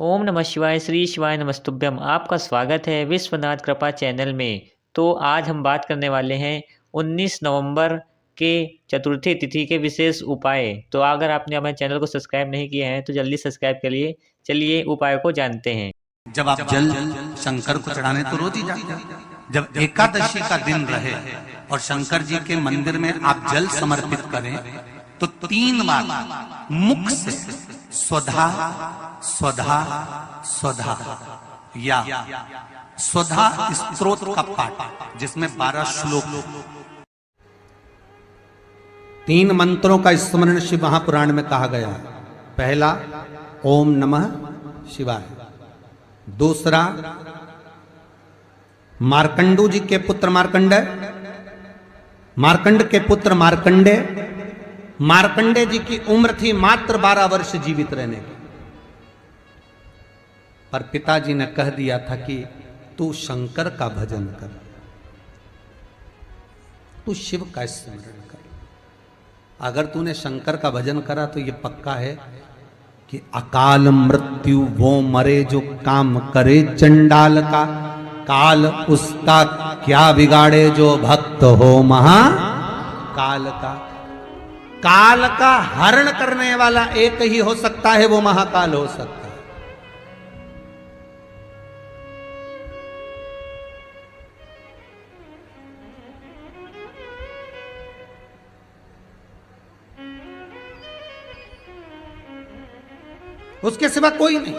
ओम नमः शिवाय श्री शिवाय नमस्तुभ्यम। आपका स्वागत है विश्वनाथ कृपा चैनल में। तो आज हम बात करने वाले हैं 19 नवंबर के चतुर्थी तिथि के विशेष उपाय। तो अगर आपने हमारे चैनल को सब्सक्राइब नहीं किया है तो जल्दी सब्सक्राइब करिए। चलिए उपाय को जानते हैं। जब आप जल शंकर को चढ़ाने तो रोज ही जाते हैं। जब एकादशी का दिन रहे और शंकर जी के मंदिर में आप जल समर्पित करें तो 3 बार मुख से स्वधा स्वधा स्वधा या स्वधा स्तोत्र का पाठ, जिसमें 12 श्लोक, 3 मंत्रों का स्मरण शिव महापुराण में कहा गया है। पहला ओम नमः शिवाय, दूसरा मार्कंडू जी के पुत्र मार्कंडेय, मार्कंड के पुत्र मार्कंडे, मार्कंडे जी की उम्र थी मात्र 12 वर्ष जीवित रहने की, पर पिताजी ने कह दिया था कि तू शंकर का भजन कर, तू शिव का स्मरण कर। अगर तूने शंकर का भजन करा तो ये पक्का है कि अकाल मृत्यु वो मरे जो काम करे चंडाल का, काल उसका क्या बिगाड़े जो भक्त हो महाकाल का। काल का हरण करने वाला एक ही हो सकता है, वो महाकाल हो सकता है। उसके सिवा कोई नहीं।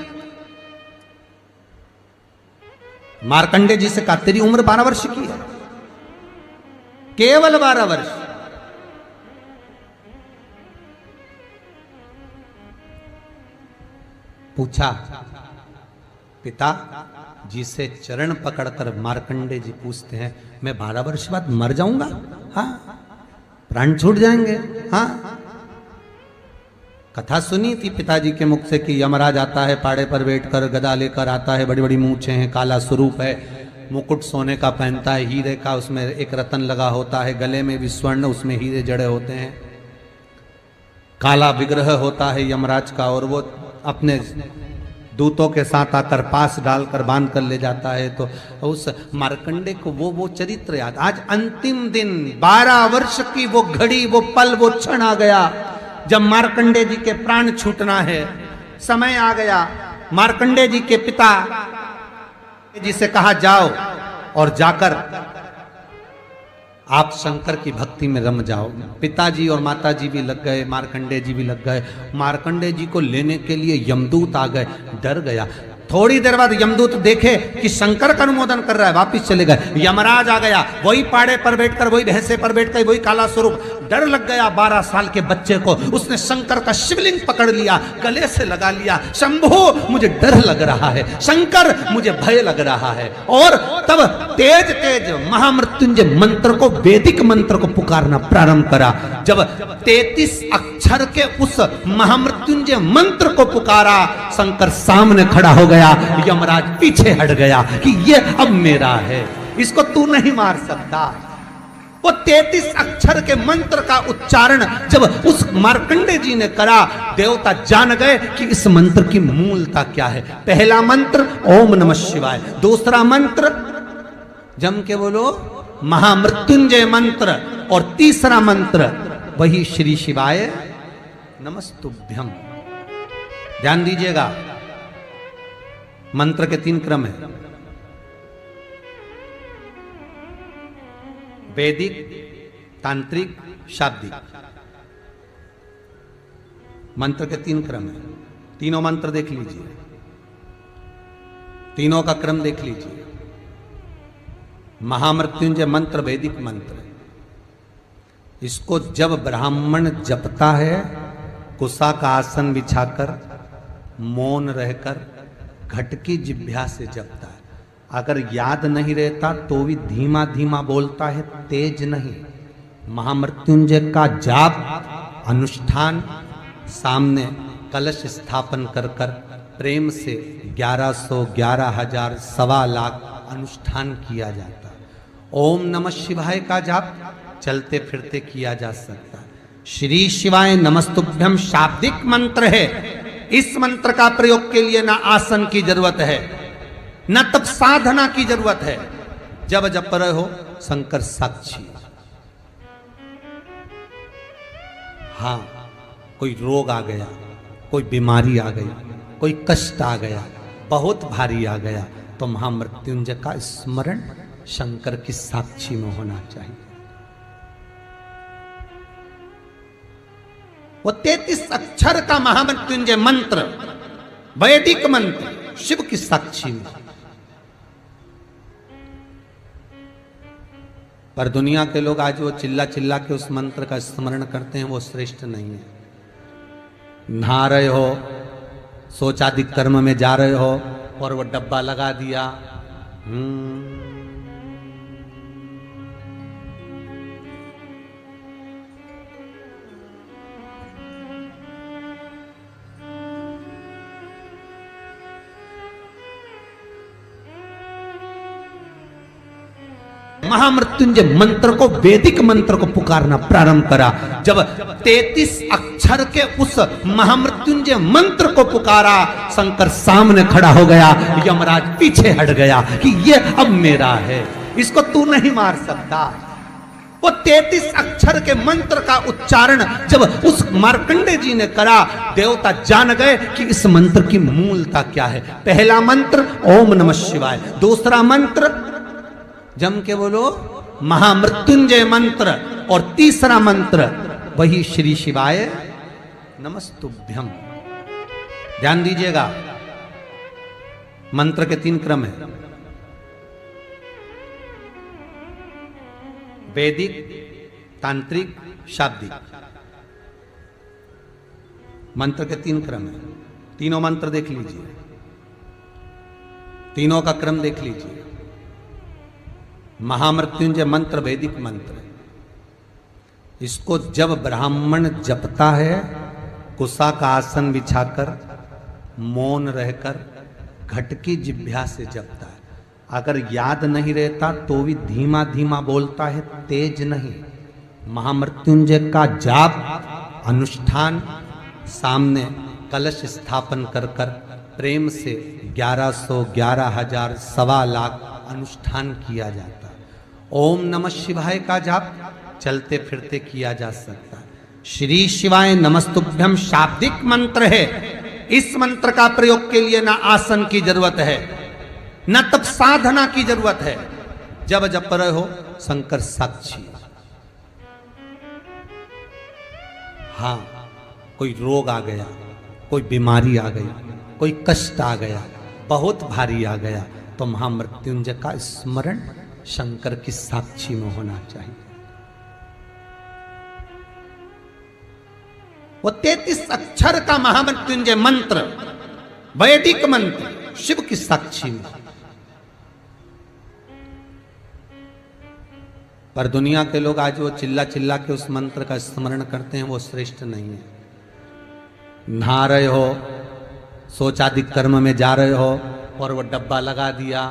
मार्कंडे जी से कहा तेरी उम्र 12 वर्ष की है, केवल 12 वर्ष। पूछा पिता जी से चरण पकड़कर मार्कंडे जी पूछते हैं, मैं 12 वर्ष बाद मर जाऊंगा? हाँ, प्राण छूट जाएंगे। हाँ, कथा सुनी थी पिताजी के मुख से कि यमराज आता है, पाड़े पर बैठकर गदा लेकर आता है, बड़ी बड़ी मूंछें हैं, काला स्वरूप है, मुकुट सोने का पहनता है, हीरे का, उसमें एक रतन लगा होता है, गले में भी स्वर्ण, उसमें हीरे जड़े होते हैं, काला विग्रह होता है यमराज का, और वो अपने दूतों के साथ आकर पास डालकर बांध कर ले जाता है। तो उस मार्कंडे को वो चरित्र याद। आज अंतिम दिन, 12 वर्ष की वो घड़ी, वो पल, वो क्षण आ गया जब मार्कंडे जी के प्राण छूटना है। समय आ गया। मार्कंडे जी के पिता जी से कहा जाओ और जाकर आप शंकर की भक्ति में रम जाओ। पिताजी और माताजी भी लग गए, मार्कंडे जी भी लग गए। मार्कंडे जी को लेने के लिए यमदूत आ गए, डर गया। थोड़ी देर बाद यमदूत देखे कि शंकर का अनुमोदन कर रहा है, वापिस चले गए। यमराज आ गया, वही पाड़े पर बैठकर, वही भैंसे पर बैठकर, वही काला स्वरूप। डर लग गया 12 साल के बच्चे को। उसने शंकर का शिवलिंग पकड़ लिया, गले से लगा लिया, शंभो मुझे डर लग रहा है, शंकर मुझे भय लग रहा है। और तब तेज तेज महामृत्युंजय मंत्र को, वैदिक मंत्र को पुकारना प्रारंभ करा। जब 33 अक्षर के उस महामृत्युंजय मंत्र को पुकारा, शंकर सामने खड़ा हो गया। यमराज पीछे हट गया कि ये अब मेरा है, इसको तू नहीं मार सकता। वो 33 अक्षर के मंत्र का उच्चारण जब उस मार्कंडे जी ने करा, देवता जान गए कि इस मंत्र की मूलता क्या है। पहला मंत्र ओम नमः शिवाय, दूसरा मंत्र जम के बोलो महामृत्युंजय मंत्र, और तीसरा मंत्र वही श्री शिवाय नमस्तुभ्यम। ध्यान दीजिएगा, मंत्र के 3 क्रम है, वैदिक, तांत्रिक, शाब्दिक। मंत्र के 3 क्रम है। तीनों मंत्र देख लीजिए, तीनों का क्रम देख लीजिए। महामृत्युंजय मंत्र वैदिक मंत्र, इसको जब ब्राह्मण जपता है, कुसा का आसन बिछाकर, मौन रहकर, घट की जिह्वा से जपता है। अगर याद नहीं रहता तो भी धीमा धीमा बोलता है, तेज नहीं। महामृत्युंजय का जाप अनुष्ठान, सामने कलश स्थापन कर कर प्रेम से 1100, 11,000, 1.25 लाख अनुष्ठान किया जाता है। ओम नमः शिवाय का जाप चलते फिरते किया जा सकता है। श्री शिवाय नमस्तुभ्यम शाब्दिक मंत्र है, इस मंत्र का प्रयोग के लिए ना आसन की जरूरत है, न तब साधना की जरूरत है। जब जप रहे हो शंकर साक्षी। हाँ, कोई रोग आ गया, कोई बीमारी आ गई, कोई कष्ट आ गया, बहुत भारी आ गया, तो महामृत्युंजय का स्मरण शंकर की साक्षी में होना चाहिए। वो 33 अक्षर का महामृत्युंजय मंत्र, वैदिक मंत्र, शिव की साक्षी में। पर दुनिया के लोग आज वो चिल्ला चिल्ला के उस मंत्र का स्मरण करते हैं, वो श्रेष्ठ नहीं है। नहा रहे हो, सोचादि कर्म में जा रहे हो और वो डब्बा लगा दिया, महामृत्युंजय मंत्र को, वैदिक मंत्र को पुकारना प्रारंभ करा। जब 33 अक्षर के उस महामृत्युंजय मंत्र को पुकारा, शंकर सामने खड़ा हो गया, यमराज पीछे हट गया कि ये अब मेरा है, इसको तू नहीं मार सकता। वो 33 अक्षर के मंत्र का उच्चारण जब उस मार्कंडे जी ने करा, देवता जान गए कि इस मंत्र की मूलता क्या है। पहला मंत्र ओम नमः शिवाय, दूसरा मंत्र जम के बोलो महामृत्युंजय मंत्र, और तीसरा मंत्र वही श्री शिवाय नमस्तुभ्यम। ध्यान दीजिएगा, मंत्र के 3 क्रम है, वैदिक, तांत्रिक, शाब्दिक। मंत्र के 3 क्रम है, तीनों मंत्र देख लीजिए, तीनों का क्रम देख लीजिए। महामृत्युंजय मंत्र वैदिक मंत्र, इसको जब ब्राह्मण जपता है, कुशा का आसन बिछाकर मौन रहकर घट की जिह्वा से जपता है। अगर याद नहीं रहता तो भी धीमा धीमा बोलता है, तेज नहीं। महामृत्युंजय का जाप अनुष्ठान, सामने कलश स्थापन कर कर प्रेम से 1100, 11,000, 1,25,00,000 अनुष्ठान किया जाता है। ओम नमः शिवाय का जाप चलते फिरते किया जा सकता है। श्री शिवाय नमस्तुभ्यम शाब्दिक मंत्र है। इस मंत्र का प्रयोग के लिए ना आसन की जरूरत है, न तब साधना की जरूरत है। जब जप रहे हो शंकर साक्षी। हाँ, कोई रोग आ गया, कोई बीमारी आ गई, कोई कष्ट आ गया, बहुत भारी आ गया, तो महामृत्युंजय का स्मरण शंकर की साक्षी में होना चाहिए। वो 33 अक्षर का महामृत्युंजय मंत्र, वैदिक मंत्र, शिव की साक्षी में। पर दुनिया के लोग आज वो चिल्ला चिल्ला के उस मंत्र का स्मरण करते हैं, वो श्रेष्ठ नहीं है। नहा रहे हो, सोचादि कर्म में जा रहे हो और वो डब्बा लगा दिया,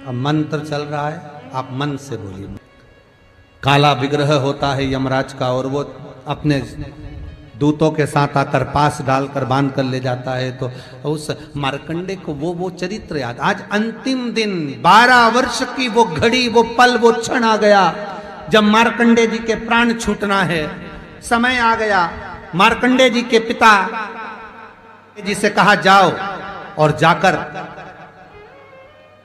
अब मंत्र चल रहा है, आप मन से बोलिए। काला विग्रह होता है यमराज का, और वो अपने दूतों के साथ आकर पास डालकर बांध कर ले जाता है। तो उस मार्कंडे को वो चरित्र याद। आज अंतिम दिन, 12 वर्ष की वो घड़ी, वो पल, वो क्षण आ गया जब मार्कंडे जी के प्राण छूटना है। समय आ गया। मार्कंडे जी के पिता जी से कहा जाओ और जाकर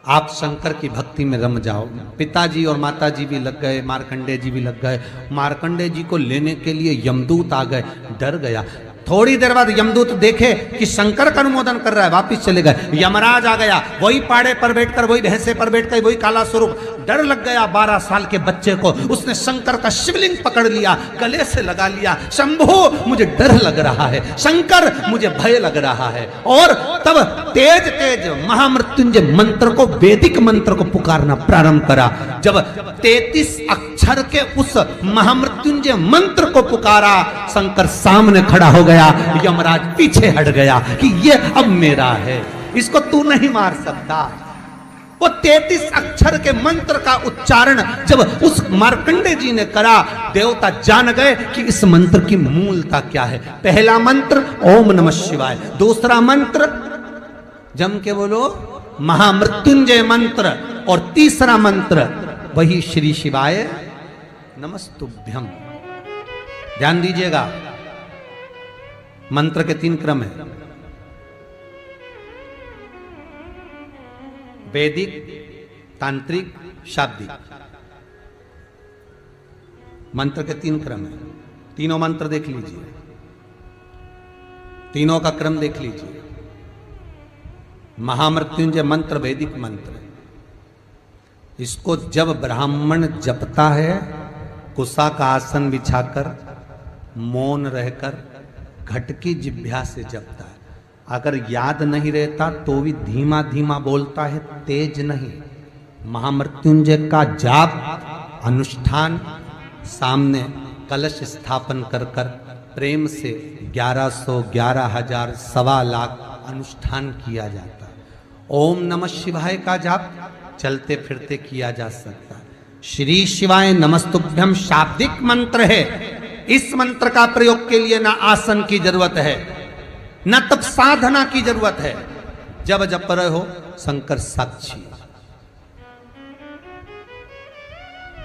आप शंकर की भक्ति में रम जाओ। पिताजी और माताजी भी लग गए, मार्कंडे जी भी लग गए। मार्कंडे जी को लेने के लिए यमदूत आ गए, डर गया। थोड़ी देर बाद यमदूत देखे कि शंकर का अनुमोदन कर रहा है, वापिस चले गए। यमराज आ गया, वही पाड़े पर बैठकर, वही भैंसे पर बैठकर, वही काला स्वरूप। डर लग गया 12 साल के बच्चे को। उसने शंकर का शिवलिंग पकड़ लिया, गले से लगा लिया। शंभो, मुझे डर लग रहा है, शंकर मुझे भय लग रहा है। और तब तेज तेज महामृत्युंजय मंत्र को, वैदिक मंत्र को पुकारना प्रारंभ करा। जब 33 अक्षर के उस महामृत्युंजय मंत्र को पुकारा, शंकर सामने खड़ा हो गया, यमराज पीछे हट गया कि ये अब मेरा है, इसको तू नहीं मार सकता। वो 33 अक्षर के मंत्र का उच्चारण जब उस मार्कंडे जी ने करा, देवता जान गए कि इस मंत्र की मूलता क्या है। पहला मंत्र ओम नमः शिवाय, दूसरा मंत्र जम के बोलो महामृत्युंजय मंत्र, और तीसरा मंत्र वही श्री शिवाय नमस्तुभ्यम। ध्यान दीजिएगा, मंत्र के 3 क्रम है, वैदिक, तांत्रिक, शाब्दिक। मंत्र के 3 क्रम है, तीनों मंत्र देख लीजिए, तीनों का क्रम देख लीजिए। महामृत्युंजय मंत्र वैदिक मंत्र, इसको जब ब्राह्मण जपता है, कुसा का आसन बिछाकर मौन रहकर घट की जिह्वा से जपता है। अगर याद नहीं रहता तो भी धीमा धीमा बोलता है, तेज नहीं। महामृत्युंजय का जाप अनुष्ठान, सामने कलश स्थापन कर कर प्रेम से 1100, 11,000, 1.25 लाख अनुष्ठान किया जाता है। ओम नमः शिवाय का जाप चलते फिरते किया जा सकता है। श्री शिवाय नमस्तुभ्यम शाब्दिक मंत्र है। इस मंत्र का प्रयोग के लिए ना आसन की जरूरत है, न तब साधना की जरूरत है। जब जप रहे हो शंकर साक्षी।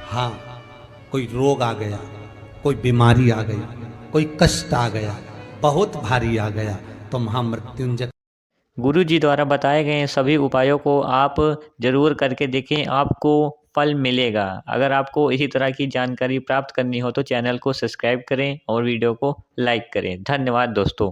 हाँ, कोई रोग आ गया, कोई बीमारी आ गई, कोई कष्ट आ गया, बहुत भारी आ गया, तो महामृत्युंजय गुरु जी द्वारा बताए गए सभी उपायों को आप जरूर करके देखें, आपको फल मिलेगा। अगर आपको इसी तरह की जानकारी प्राप्त करनी हो तो चैनल को सब्सक्राइब करें और वीडियो को लाइक करें। धन्यवाद दोस्तों।